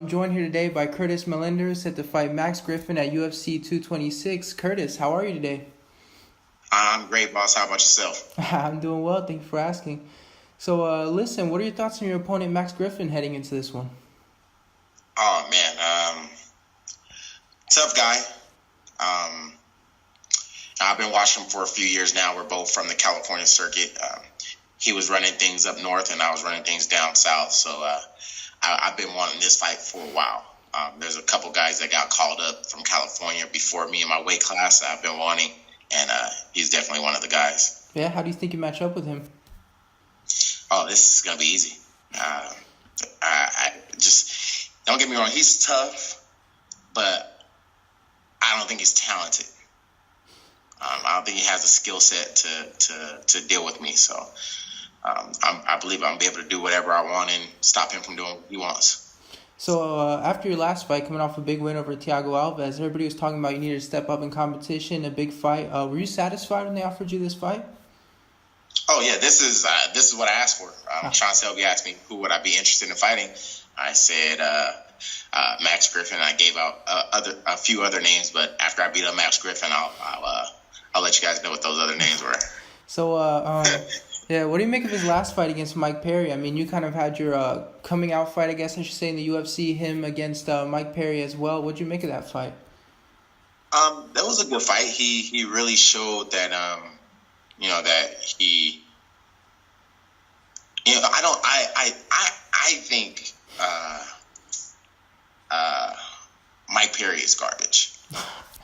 I'm joined here today by Curtis Millender, set to fight Max Griffin at UFC 226. Curtis, how are you today? I'm great, boss. How about yourself? I'm doing well, thank you for asking. So, listen, what are your thoughts on your opponent Max Griffin heading into this one? Oh man, tough guy. Um, I've been watching him for a few years now. We're both from the California circuit. He was running things up north, and I was running things down south. So I've been wanting this fight for a while. There's a couple guys that got called up from California before me in my weight class that I've been wanting, and he's definitely one of the guys. Yeah, how do you think you match up with him? Oh, this is gonna be easy. I just don't get me wrong. He's tough, but I don't think he's talented. I don't think he has a skill set to deal with me. So I believe I'm be able to do whatever I want and stop him from doing what he wants. So, after your last fight, coming off a big win over Thiago Alves, everybody was talking about you needed to step up in competition, a big fight. Were you satisfied when they offered you this fight? Oh yeah, this is what I asked for. Sean Selby asked me who would I be interested in fighting. I said Max Griffin. I gave out a few other names, but after I beat up Max Griffin, I'll let you guys know what those other names were. So, yeah, what do you make of his last fight against Mike Perry? I mean, you kind of had your coming out fight, I guess I should say, in the UFC, him against Mike Perry as well. What did you make of that fight? That was a good fight. He really showed that that he, I think Mike Perry is garbage.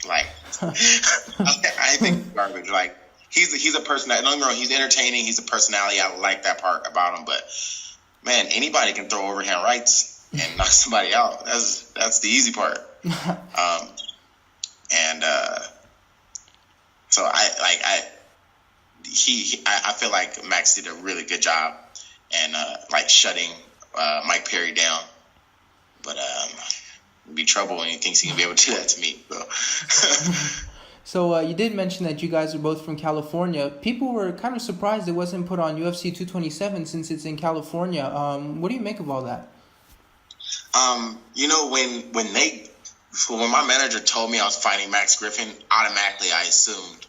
Like, I think he's garbage. Like, he's a person that, don't get me wrong, he's entertaining. He's a personality. I like that part about him. But man, anybody can throw overhand rights and knock somebody out. That's the easy part. So I feel like Max did a really good job and shutting Mike Perry down. But it'd be trouble when he thinks he can be able to do that to me. So. So you did mention that you guys are both from California. People were kind of surprised it wasn't put on UFC 227 since it's in California. What do you make of all that? When my manager told me I was fighting Max Griffin, automatically I assumed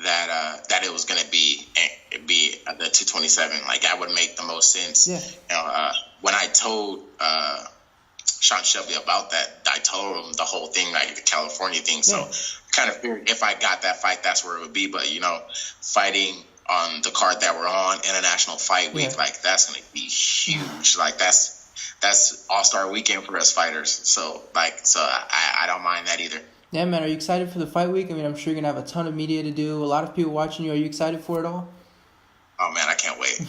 that it was going to be the 227. Like, that would make the most sense. Yeah. When I told Sean Shelby about that, I told him the whole thing, like the California thing. So kind of figured if I got that fight, that's where it would be. But, fighting on the card that we're on, International Fight Week, like, that's going to be huge. Like, that's All-Star weekend for us fighters. So I don't mind that either. Yeah, man. Are you excited for the fight week? I mean, I'm sure you're going to have a ton of media to do. A lot of people watching you. Are you excited for it all? Oh, man, I can't wait.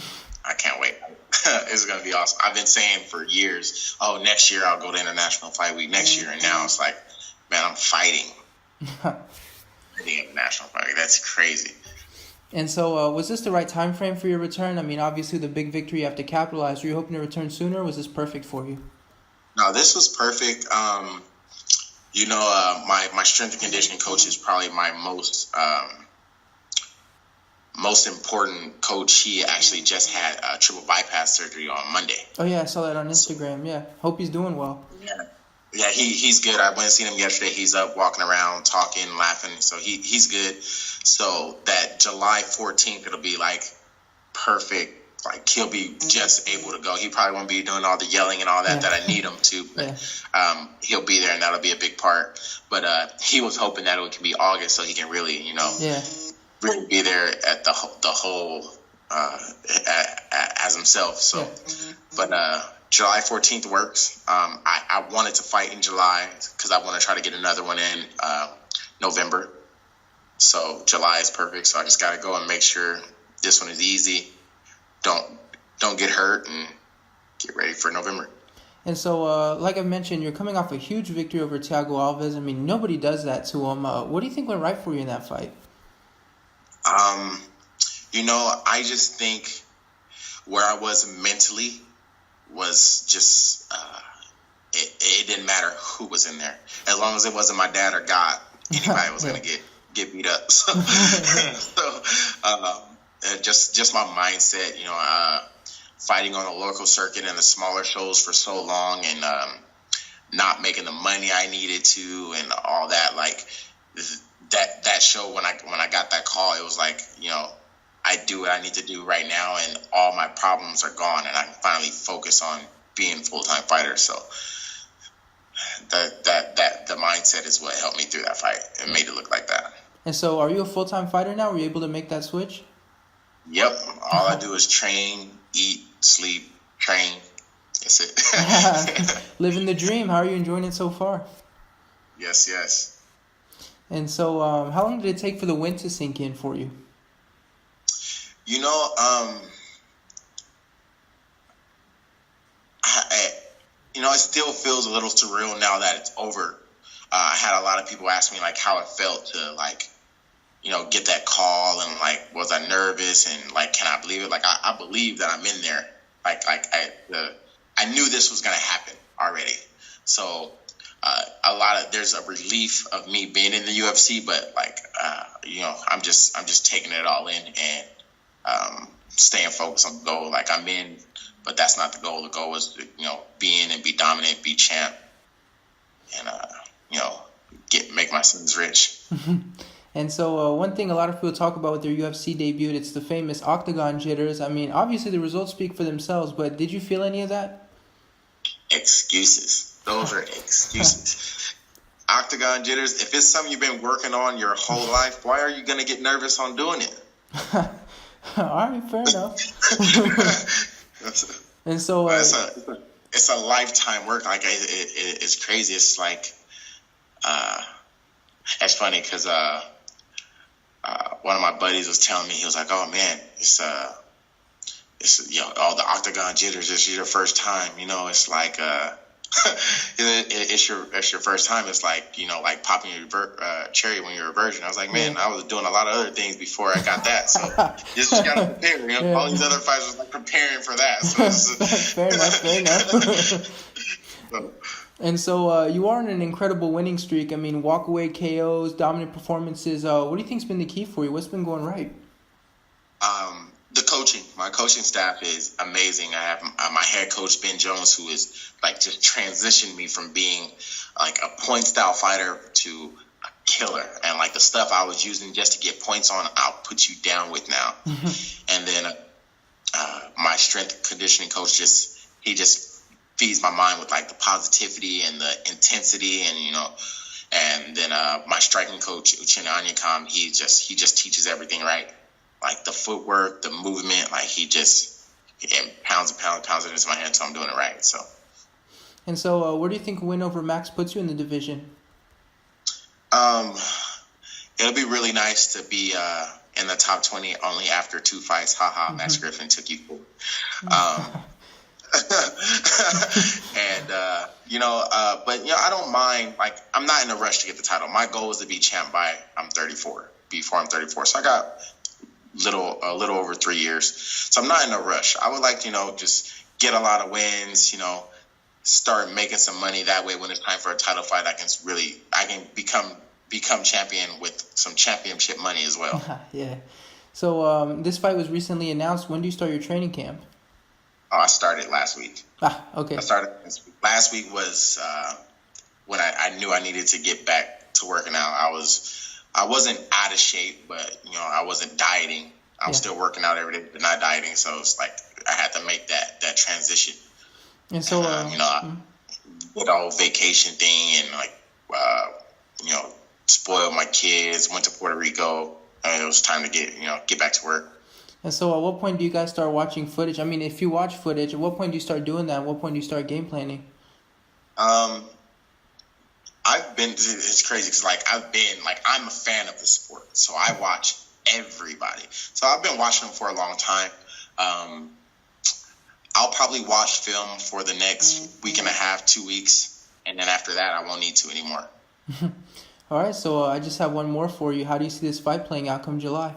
I can't wait. It's going to be awesome. I've been saying for years, next year I'll go to International Fight Week next year. And now it's like, man, I'm fighting. The International Fight Week. That's crazy. And so was this the right time frame for your return? I mean, obviously the big victory you have to capitalize. Were you hoping to return sooner, or was this perfect for you? No, this was perfect. My strength and conditioning coach is probably my most important coach. He actually just had triple bypass surgery on Monday. Oh, yeah, I saw that on Instagram, yeah. Hope he's doing well. Yeah, he's good. I went and seen him yesterday. He's up walking around, talking, laughing. So he's good. So that July 14th, it'll be like perfect. Like, he'll be just able to go. He probably won't be doing all the yelling and all that I need him to. But he'll be there, and that'll be a big part. But he was hoping that it could be August so he can really, really be there at the whole as himself. So, but July 14th works. I wanted to fight in July because I want to try to get another one in November. So July is perfect. So I just got to go and make sure this one is easy. Don't get hurt and get ready for November. And so, like I mentioned, you're coming off a huge victory over Thiago Alves. I mean, nobody does that to him. What do you think went right for you in that fight? I just think where I was mentally was just it didn't matter who was in there, as long as it wasn't my dad or God. Anybody was gonna get beat up. So, just my mindset, fighting on the local circuit and the smaller shows for so long, and not making the money I needed to and all that. Like that show when I got that call, it was like, I do what I need to do right now, and all my problems are gone, and I can finally focus on being a full-time fighter. So that the mindset is what helped me through that fight and made it look like that. And so, are you a full-time fighter now? Were you able to make that switch? Yep. All I do is train, eat, sleep, train. That's it. Living the dream. How are you enjoying it so far? Yes. And so, how long did it take for the win to sink in for you? It still feels a little surreal now that it's over. I had a lot of people ask me like how it felt to like, get that call, and like, was I nervous, and like, can I believe it? Like, I believe that I'm in there. I knew this was gonna happen already. So there's a relief of me being in the UFC, but like, I'm just taking it all in and staying focused on the goal. Like, I'm in, but that's not the goal. The goal is to, be in and be dominant, be champ, and make my sons rich. And so one thing a lot of people talk about with their UFC debut, it's the famous octagon jitters. I mean, obviously the results speak for themselves, but did you feel any of that? Excuses. Those are excuses. Octagon jitters, if it's something you've been working on your whole life, why are you going to get nervous on doing it? All right, fair enough. And so it's a lifetime work. Like, it's crazy. It's like, it's funny because one of my buddies was telling me, he was like, "Oh man, it's all the octagon jitters. This is your first time. It's like it's your first time. It's like like popping your cherry when you're a virgin." I was like, "Man, I was doing a lot of other things before I got that. So just gotta prepare. Yeah. All these other fights was like preparing for that." So fair enough. And so you are on an incredible winning streak. I mean, walkaway KOs, dominant performances. What do you think's been the key for you? What's been going right? The coaching. My coaching staff is amazing. I have my head coach, Ben Jones, who is like just transitioned me from being like a point style fighter to a killer. And like the stuff I was using just to get points on, I'll put you down with now. And then my strength and conditioning coach just feeds my mind with like the positivity and the intensity, and then my striking coach Uchenna Anyakam, he just teaches everything right, like the footwork, the movement, like he pounds it into my head, so I'm doing it right. So. And so, where do you think a win over Max puts you in the division? It'll be really nice to be in the top 20 only after 2 fights. Haha, Max Griffin took you for. And but I don't mind. Like, I'm not in a rush to get the title. My goal is to be champ before I'm 34. So I got a little over 3 years. So I'm not in a rush. I would like to just get a lot of wins. Start making some money. That way, when it's time for a title fight, I can become champion with some championship money as well. Yeah. So this fight was recently announced. When do you start your training camp? Oh, I started last week. Okay. I started last week was when I knew I needed to get back to working out. I wasn't out of shape, but I wasn't dieting. I was still working out every day, but not dieting. So it's like I had to make that transition. And so, the whole vacation thing, and like spoiled my kids. Went to Puerto Rico. It was time to get back to work. And so, at what point do you guys start watching footage? I mean, if you watch footage, at what point do you start doing that? At what point do you start game planning? It's crazy because I'm a fan of the sport, so I watch everybody. So I've been watching them for a long time. I'll probably watch film for the next week and a half, 2 weeks, and then after that, I won't need to anymore. All right, so I just have one more for you. How do you see this fight playing out come July?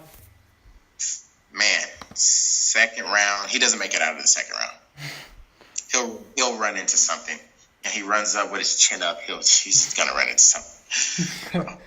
Man, second round, he doesn't make it out of the second round. He'll run into something, and he runs up with his chin up. He's gonna run into something.